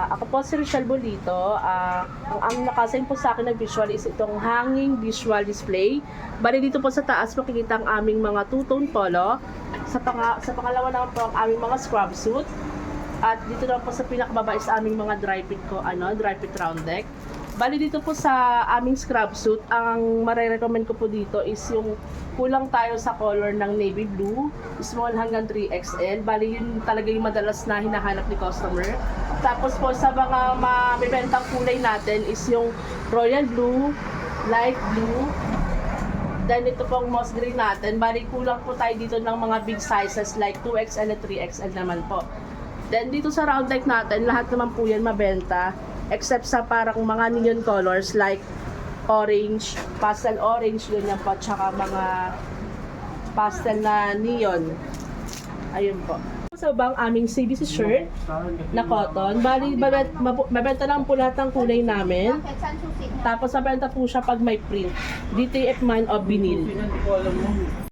Ako po si Richelle Bolito. Ang nakasign po sa akin na visual is itong hanging visual display. Bali dito po sa taas makikita ang aming mga two-tone polo. Sa pangalawa naman po ang aming mga scrub suit. At dito naman po sa pinakababa is aming mga dry fit round neck. Bali dito po sa aming scrub suit, ang marirecommend ko po dito is yung kulang tayo sa color ng navy blue, small hanggang 3XL. Bali yun talaga yung madalas na hinahanap ni customer. Tapos po sa mga mabibentang kulay natin is yung royal blue, light blue, then ito pong moss green natin. Bali kulang po tayo dito ng mga big sizes like 2XL at 3XL naman po. Then dito sa round neck natin, lahat naman po yan mabenta. Except sa parang mga neon colors like orange, pastel orange, ganyan po, tsaka mga pastel na neon. Ayun po. Sa bang aming CBC shirt na cotton, bali mabenta lang po lahat ng kulay namin. Tapos mabenta po siya pag may print. DTF man o vinyl.